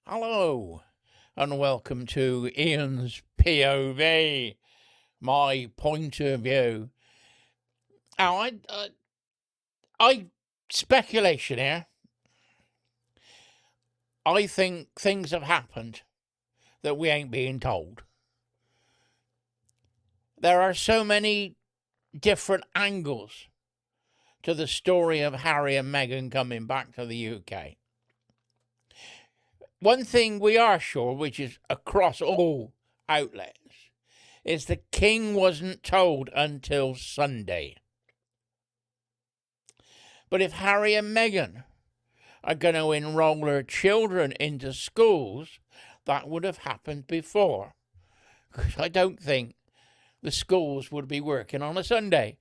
Hello, and welcome to Ian's POV, my point of view. Now, I speculation here. I think things have happened that we ain't being told. There are so many different angles to the story of Harry and Meghan coming back to the UK. One thing we are sure, which is across all outlets, is the King wasn't told until Sunday. But if Harry and Meghan are going to enroll their children into schools, that would have happened before. Because I don't think the schools would be working on a Sunday.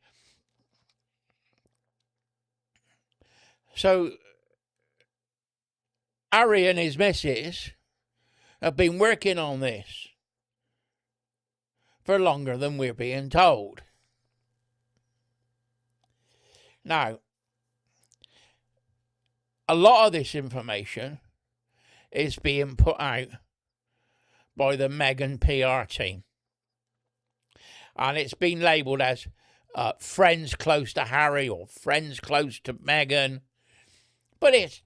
So Harry and his missus have been working on this for longer than we're being told. Now, a lot of this information is being put out by the Meghan PR team. And it's been labelled as friends close to Harry or friends close to Meghan. But it's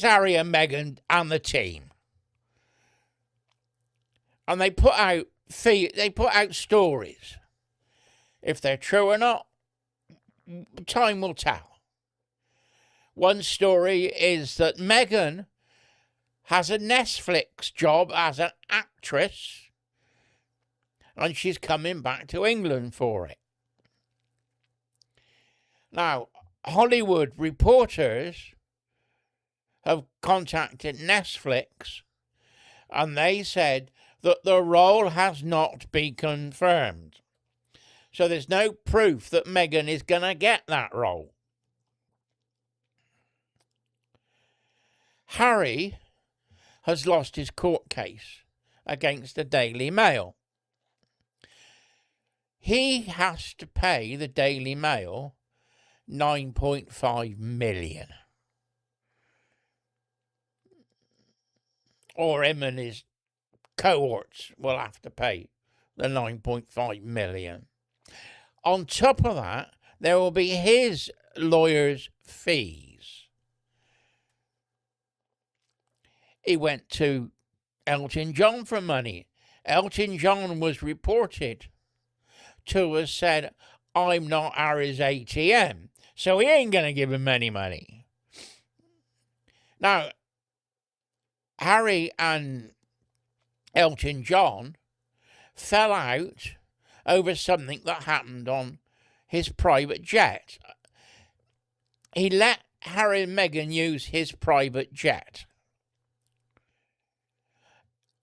Harry and Meghan and the team. And they put out stories. If they're true or not, time will tell. One story is that Meghan has a Netflix job as an actress and she's coming back to England for it. Now, Hollywood reporters have contacted Netflix and they said that the role has not been confirmed. So there's no proof that Meghan is going to get that role. Harry has lost his court case against the Daily Mail. He has to pay the Daily Mail $9.5 million. Or him and his cohorts will have to pay the $9.5 million. On top of that, there will be his lawyer's fees. He went to Elton John for money. Elton John was reported to have said, I'm not Harry's ATM, so he ain't going to give him any money. Now, Harry and Elton John fell out over something that happened on his private jet. He let Harry and Meghan use his private jet.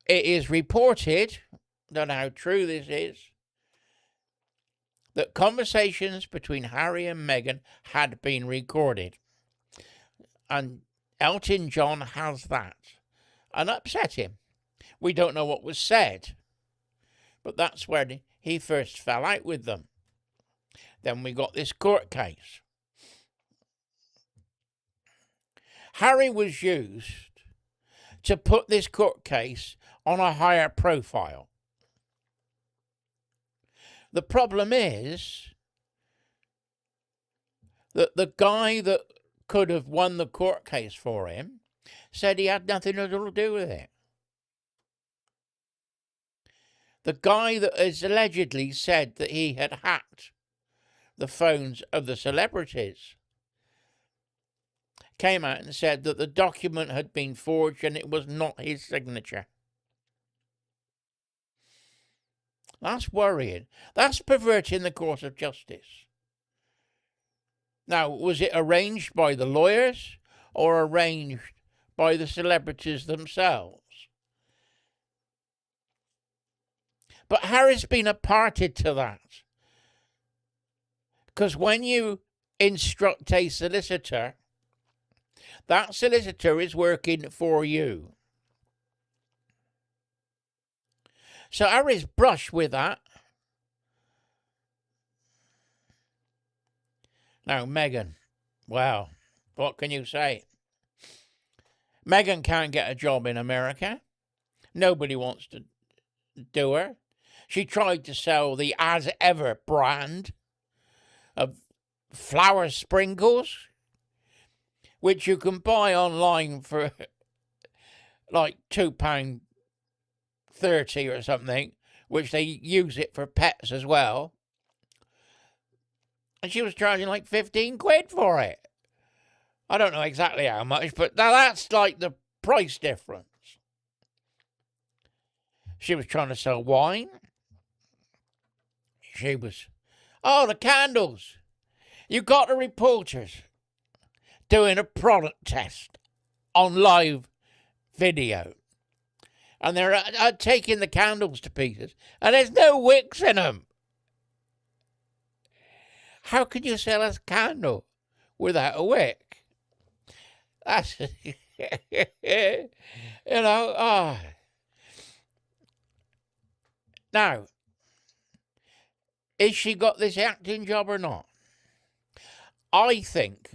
It is reported, don't know how true this is, that conversations between Harry and Meghan had been recorded. And Elton John has that. And upset him. We don't know what was said. But that's when he first fell out with them. Then we got this court case. Harry was used to put this court case on a higher profile. The problem is that the guy that could have won the court case for him said he had nothing at all to do with it. The guy that has allegedly said that he had hacked the phones of the celebrities came out and said that the document had been forged and it was not his signature. That's worrying. That's perverting the course of justice. Now, was it arranged by the lawyers or arranged by the celebrities themselves? But Harry's been a party to that. Because when you instruct a solicitor, that solicitor is working for you. So Harry's brushed with that. Now, Meghan, wow, what can you say? Meghan can't get a job in America. Nobody wants to do her. She tried to sell the As Ever brand of flour sprinkles, which you can buy online for like £2.30 or something, which they use it for pets as well. And she was charging like 15 quid for it. I don't know exactly how much, but that's like the price difference. She was trying to sell wine. The candles. You got the reporters doing a product test on live video. And they're taking the candles to pieces. And there's no wicks in them. How can you sell a candle without a wick? That's, Now, is she got this acting job or not? I think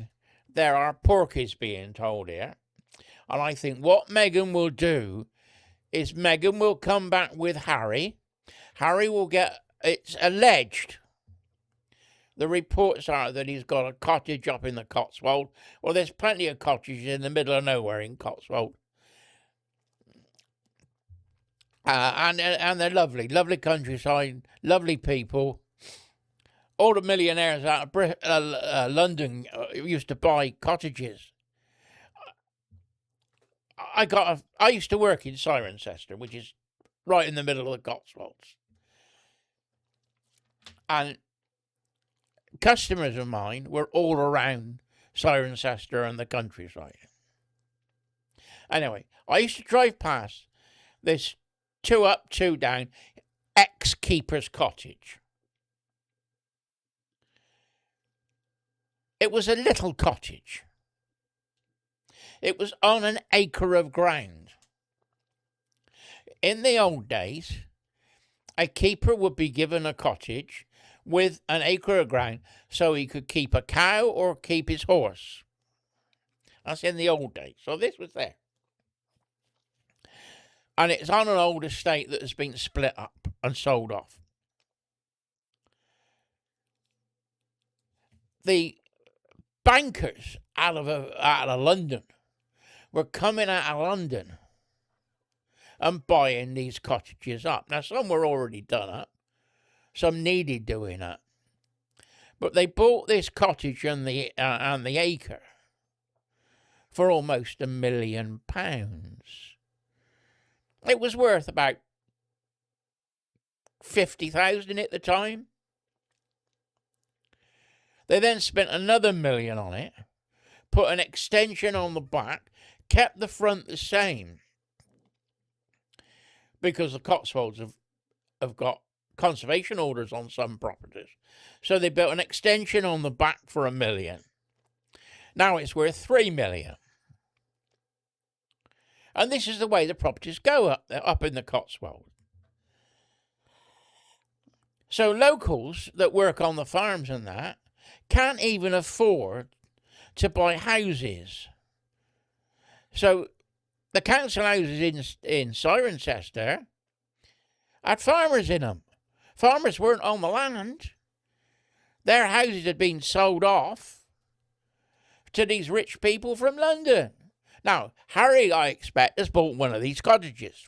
there are porkies being told here. And I think what Meghan will do is Meghan will come back with Harry. Harry will get, it's alleged, the reports are that he's got a cottage up in the Cotswold. Well, there's plenty of cottages in the middle of nowhere in Cotswold. And they're lovely, lovely countryside, lovely people. All the millionaires out of London used to buy cottages. I used to work in Cirencester, which is right in the middle of the Cotswolds. And customers of mine were all around Cirencester and the countryside. Anyway, I used to drive past this 2 up, 2 down ex-keeper's cottage. It was a little cottage. It was on an acre of ground. In the old days, a keeper would be given a cottage with an acre of ground so he could keep a cow or keep his horse. That's in the old days. So this was there. And it's on an old estate that has been split up and sold off. The bankers out of London were coming out of London and buying these cottages up. Now, some were already done up. Some needed doing up. But they bought this cottage and the acre for almost £1 million. It was worth about 50,000 at the time. They then spent another £1 million on it, put an extension on the back, kept the front the same, because the Cotswolds have got conservation orders on some properties. So they built an extension on the back for £1 million. Now it's worth £3 million. And this is the way the properties go up in the Cotswolds. So locals that work on the farms and that can't even afford to buy houses. So the council houses in Cirencester had farmers in them. Farmers weren't on the land. Their houses had been sold off to these rich people from London. Now, Harry, I expect, has bought one of these cottages.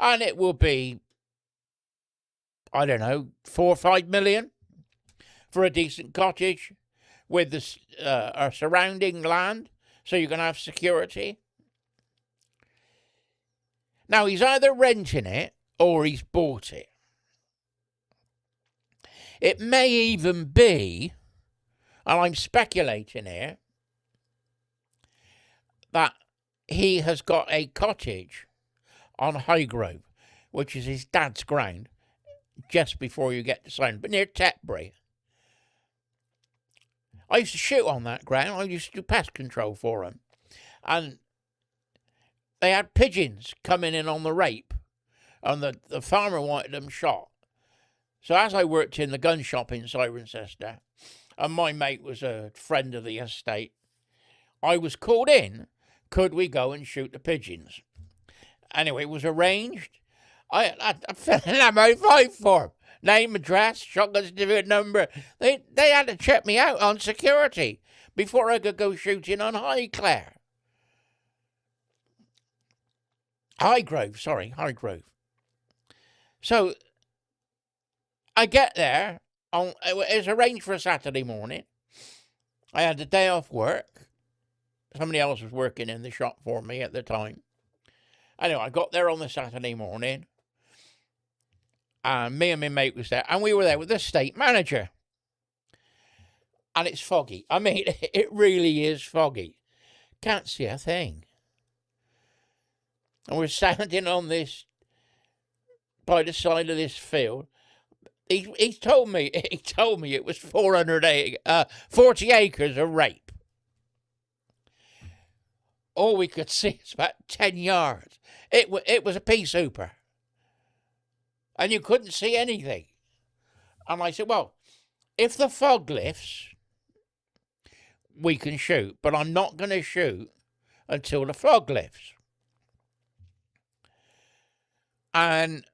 And it will be, I don't know, 4 or 5 million for a decent cottage with the surrounding land, so you can have security. Now, he's either renting it or he's bought it. It may even be, and I'm speculating here, that he has got a cottage on Highgrove, which is his dad's ground, just before you get to Cirencester, but near Tetbury. I used to shoot on that ground. I used to do pest control for him. And they had pigeons coming in on the rape, and the farmer wanted them shot. So as I worked in the gun shop in Cirencester, and my mate was a friend of the estate, I was called in could we go and shoot the pigeons? Anyway, it was arranged. I filled in my 5 form. Name, address, shotgun certificate number. They had to check me out on security before I could go shooting on Highgrove. So I get there. It was arranged for a Saturday morning. I had the day off work. Somebody else was working in the shop for me at the time. Anyway, I got there on the Saturday morning. And me and my mate was there. And we were there with the estate manager. And it's foggy. I mean, it really is foggy. Can't see a thing. And we're standing on this, by the side of this field. He told me it was 40 acres of rape. All we could see is about 10 yards. It was a pea super. And you couldn't see anything. And I said, well, if the fog lifts, we can shoot. But I'm not going to shoot until the fog lifts. And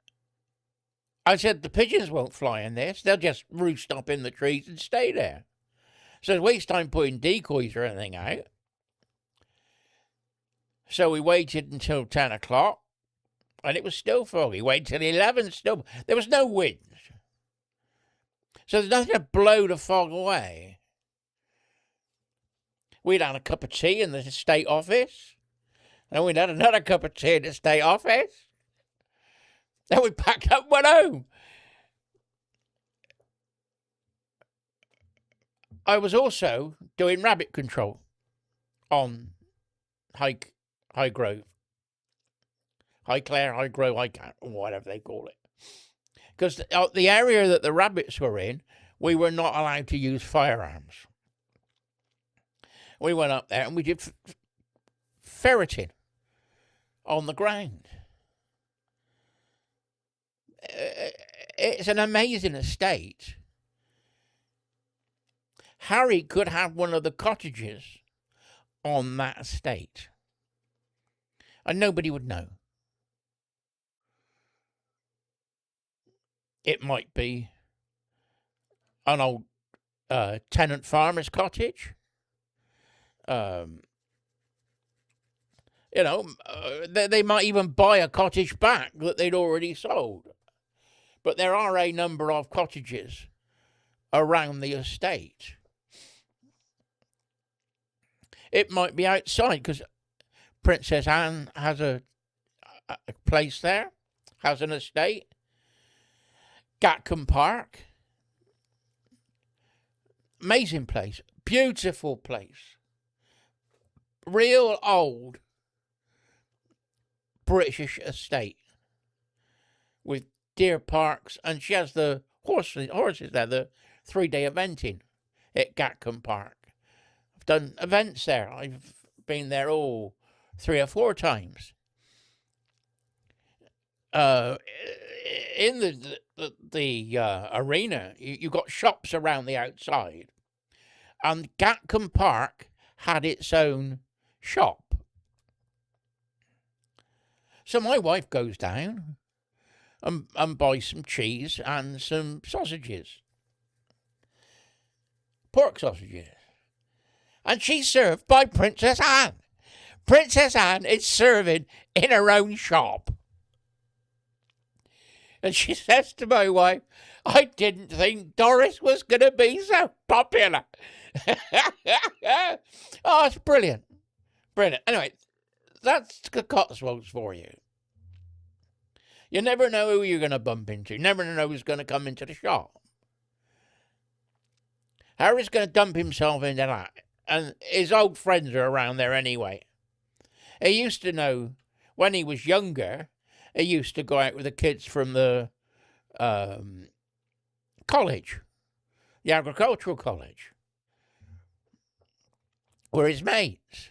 I said, the pigeons won't fly in this. They'll just roost up in the trees and stay there. So it's waste time putting decoys or anything out. So we waited until 10 o'clock. And it was still foggy. Waited till 11, still. There was no wind. So there's nothing to blow the fog away. We'd had a cup of tea in the state office. And we'd had another cup of tea in the state office. Then we packed up and went home. I was also doing rabbit control on Highgrove. Highgrove, whatever they call it. Because the area that the rabbits were in, we were not allowed to use firearms. We went up there and we did ferreting on the ground. It's an amazing estate. Harry could have one of the cottages on that estate. And nobody would know. It might be an old tenant farmer's cottage. They might even buy a cottage back that they'd already sold. But there are a number of cottages around the estate. It might be outside because Princess Anne has a place there, has an estate. Gatcombe Park. Amazing place. Beautiful place. Real old British estate. With deer parks. And she has the horses there. The 3-day eventing at Gatcombe Park. I've done events there. I've been there 3 or 4 times. In the arena, you got shops around the outside, and Gatcombe Park had its own shop. So my wife goes down and buys some cheese and some sausages, pork sausages, and she's served by Princess Anne. Princess Anne is serving in her own shop. And she says to my wife, I didn't think Doris was going to be so popular. Oh, it's brilliant. Brilliant. Anyway, that's the Cotswolds for you. You never know who you're going to bump into. You never know who's going to come into the shop. Harry's going to dump himself into that. And his old friends are around there anyway. He used to know, when he was younger, he used to go out with the kids from the college, the agricultural college. Were his mates.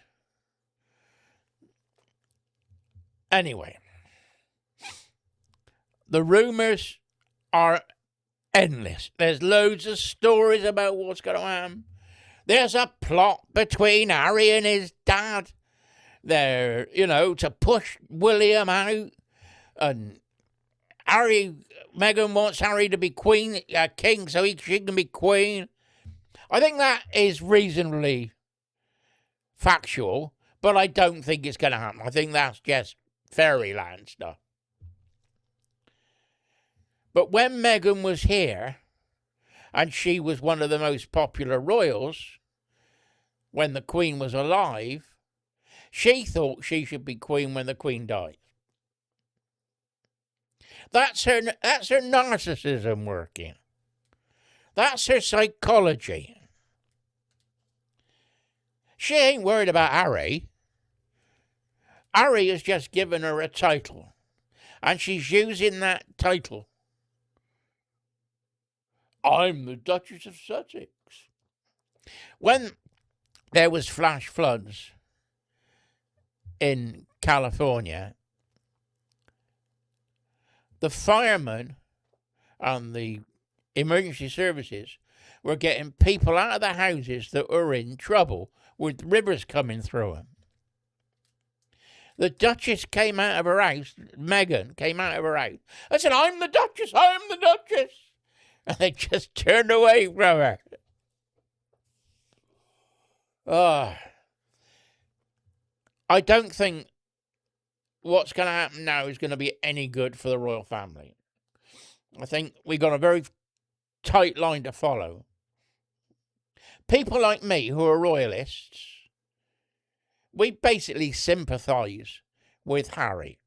Anyway, the rumours are endless. There's loads of stories about what's going to happen. There's a plot between Harry and his dad. They're, to push William out, and Meghan wants Harry to be king, so she can be queen. I think that is reasonably factual, but I don't think it's going to happen. I think that's just fairyland stuff. But when Meghan was here, and she was one of the most popular royals when the Queen was alive, she thought she should be queen when the Queen died. That's her narcissism working. That's her psychology. She ain't worried about Harry. Harry has just given her a title, and she's using that title. I'm the Duchess of Sussex. When there was flash floods in California, the firemen and the emergency services were getting people out of the houses that were in trouble with rivers coming through them. The Duchess came out of her house, Meghan came out of her house. I said, I'm the Duchess, And they just turned away from her. I don't think what's going to happen now is going to be any good for the royal family. I think we got a very tight line to follow. People like me who are royalists, we basically sympathise with Harry.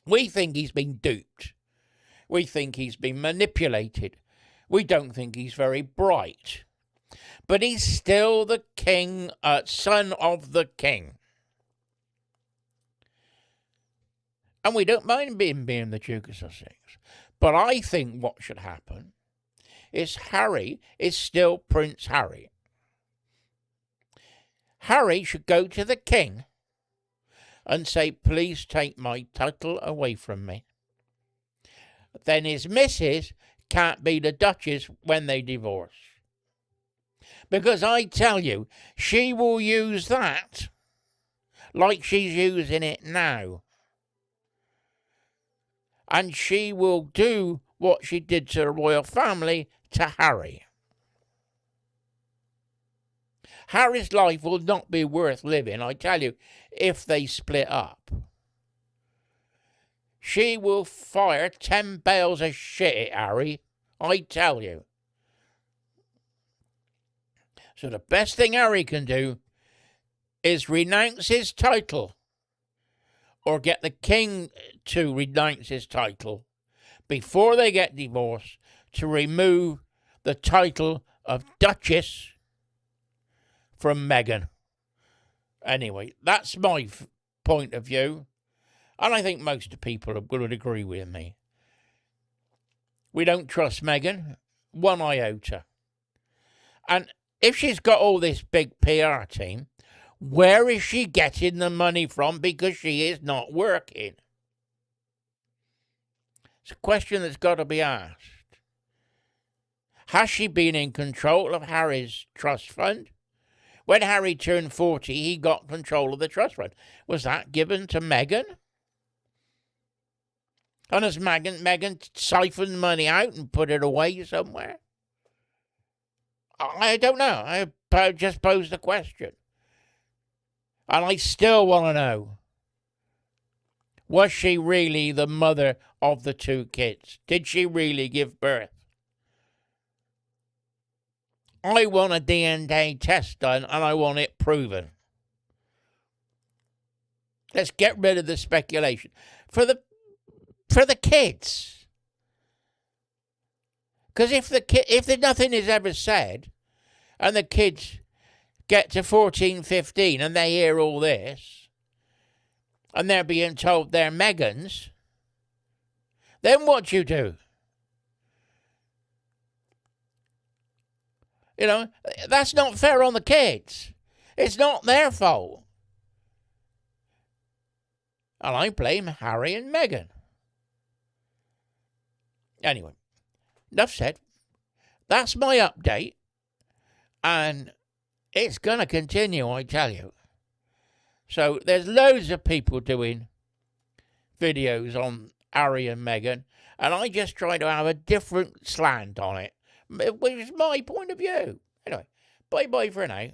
We think he's been duped. We think he's been manipulated. We don't think he's very bright. But he's still the king, son of the king. And we don't mind being the Duke of Sussex. But I think what should happen is Harry is still Prince Harry. Harry should go to the king and say, please take my title away from me. Then his missus can't be the Duchess when they divorce. Because I tell you, she will use that like she's using it now. And she will do what she did to the royal family to Harry. Harry's life will not be worth living, I tell you, if they split up. She will fire 10 bales of shit at Harry, I tell you. So the best thing Harry can do is renounce his title, or get the king to renounce his title before they get divorced, to remove the title of Duchess from Meghan. Anyway, that's my point of view, and I think most of the people would agree with me. We don't trust Meghan one iota. And if she's got all this big PR team, where is she getting the money from? Because she is not working. It's a question that's got to be asked. Has she been in control of Harry's trust fund? When Harry turned 40, he got control of the trust fund. Was that given to Meghan? And has Meghan siphoned money out and put it away somewhere? I don't know. I just posed the question. And I still want to know, was she really the mother of the 2 kids? Did she really give birth? I want a DNA test done, and I want it proven. Let's get rid of the speculation. For the kids. Because if nothing is ever said, and the kids get to 14, 15, and they hear all this, and they're being told they're Meghan's, then what do you do? You know, that's not fair on the kids. It's not their fault. And I blame Harry and Meghan. Anyway, enough said. That's my update. And it's going to continue, I tell you. So there's loads of people doing videos on Harry and Meghan, and I just try to have a different slant on it, which is my point of view. Anyway, bye-bye for now.